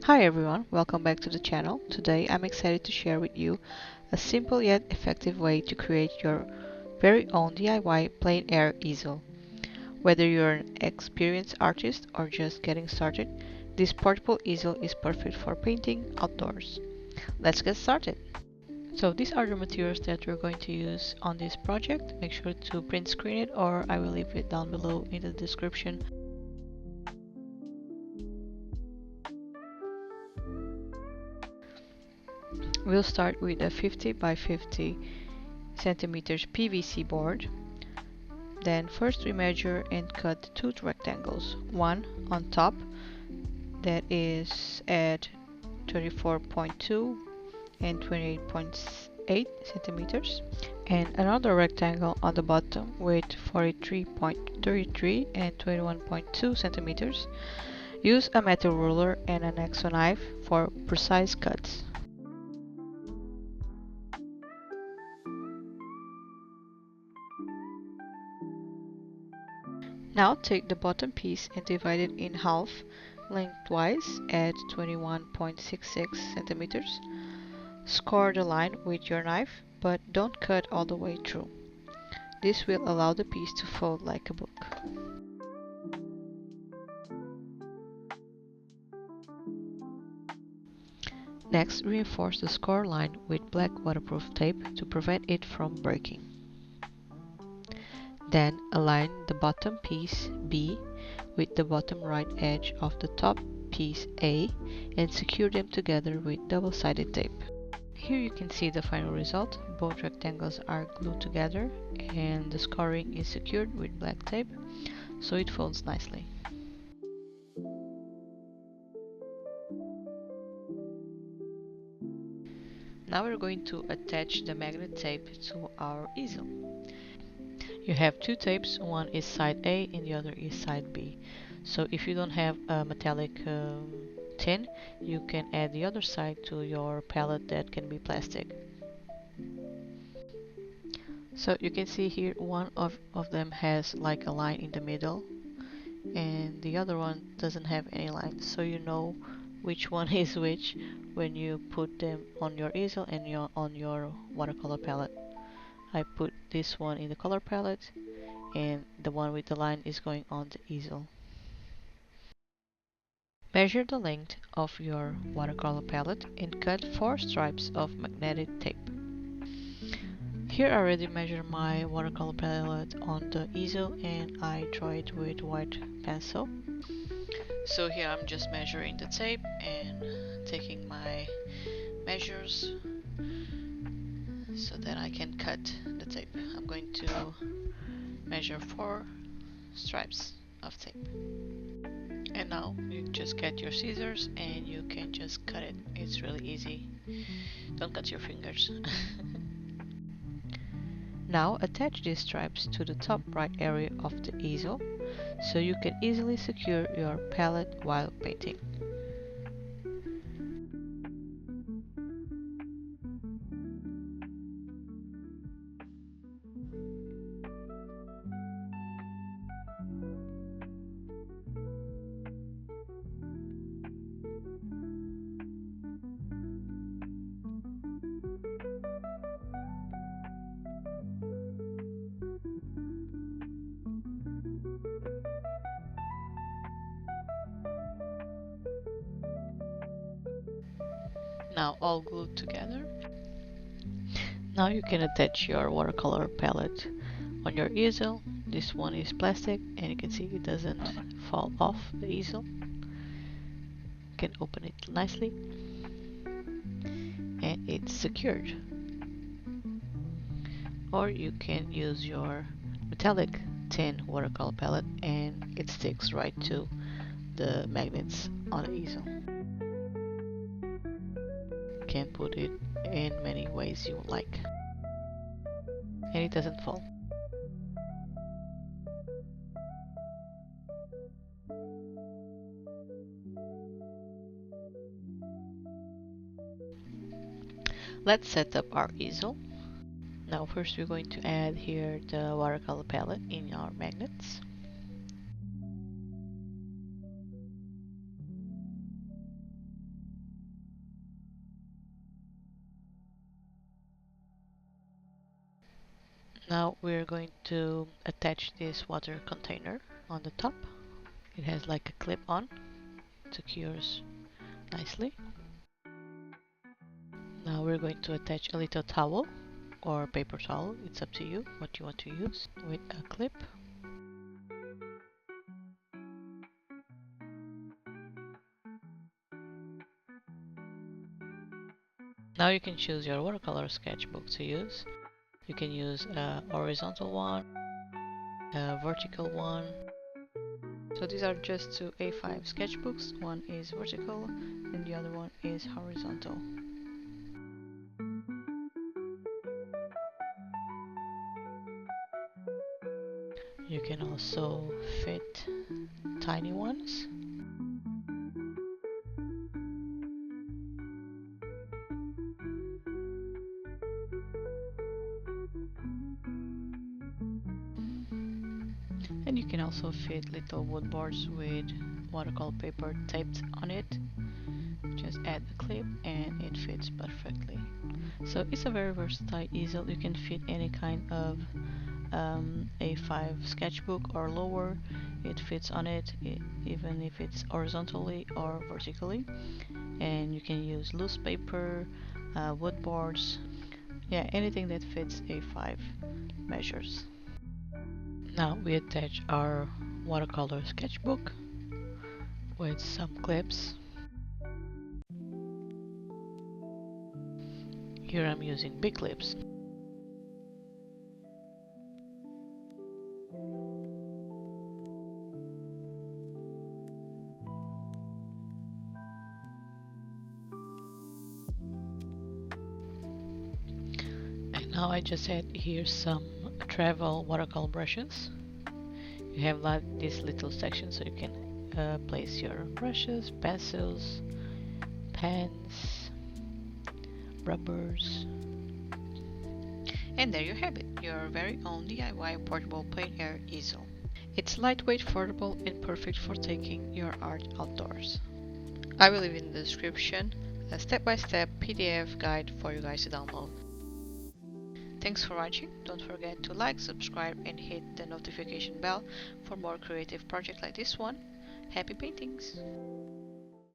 Hi everyone, welcome back to the channel. Today I'm excited to share with you a simple yet effective way to create your very own DIY plein air easel. Whether you're an experienced artist or just getting started, this portable easel is perfect for painting outdoors. Let's get started! So these are the materials that we're going to use on this project. Make sure to print screen it or I will leave it down below in the description. We'll start with a 50 by 50 centimeters PVC board. Then first we measure and cut two rectangles, one on top that is at 34.2 and 28.8 centimeters, and another rectangle on the bottom with 43.33 and 21.2 centimeters. Use a metal ruler and an X-O knife for precise cuts. Now take the bottom piece and divide it in half lengthwise at 21.66 centimeters. Score the line with your knife, but don't cut all the way through. This will allow the piece to fold like a book. Next, reinforce the score line with black waterproof tape to prevent it from breaking. Then align the bottom piece B with the bottom right edge of the top piece A and secure them together with double-sided tape. Here you can see the final result. Both rectangles are glued together and the scoring is secured with black tape, so it folds nicely. Now we're going to attach the magnet tape to our easel. You have two tapes, one is side A and the other is side B. So if you don't have a metallic tin, you can add the other side to your palette that can be plastic. So you can see here one of them has like a line in the middle and the other one doesn't have any line, so you know which one is which when you put them on your easel and on your watercolor palette. I put this one in the color palette and the one with the line is going on the easel. Measure the length of your watercolor palette and cut 4 stripes of magnetic tape. Here I already measured my watercolor palette on the easel and I draw it with white pencil. So here I'm just measuring the tape and taking my measures so that I can cut the tape. I'm going to measure 4 stripes of tape. And now you just get your scissors and you can just cut it. It's really easy. Don't cut your fingers. Now attach these stripes to the top right area of the easel so you can easily secure your palette while painting. Now all glued together. Now you can attach your watercolor palette on your easel. This one is plastic and you can see it doesn't fall off the easel. You can open it nicely and it's secured. Or you can use your metallic tin watercolor palette and it sticks right to the magnets on the easel. You can put it in many ways you like and it doesn't fall. Let's set up our easel. Now first we're going to add here the watercolor palette in our magnets. Now we're going to attach this water container on the top. It has like a clip on, secures nicely. Now we're going to attach a little towel or paper towel, it's up to you what you want to use, with a clip. Now you can choose your watercolor sketchbook to use. You can use a horizontal one, a vertical one. So these are just two A5 sketchbooks. One is vertical and the other one is horizontal. You can also fit tiny ones. And you can also fit little wood boards with watercolor paper taped on it. Just add a clip and it fits perfectly. So it's a very versatile easel. You can fit any kind of A5 sketchbook or lower. It fits on it, even if it's horizontally or vertically. And you can use loose paper, wood boards, yeah, anything that fits A5 measures. Now we attach our watercolor sketchbook with some clips. Here I'm using big clips. And now I just add here some travel watercolor brushes. You have like this little section so you can place your brushes, pencils, pens, rubbers. And there you have it, your very own DIY portable plein air easel. It's lightweight, affordable, and perfect for taking your art outdoors. I will leave in the description a step-by-step PDF guide for you guys to download. Thanks for watching. Don't forget to like, subscribe, and hit the notification bell for more creative projects like this one. Happy paintings!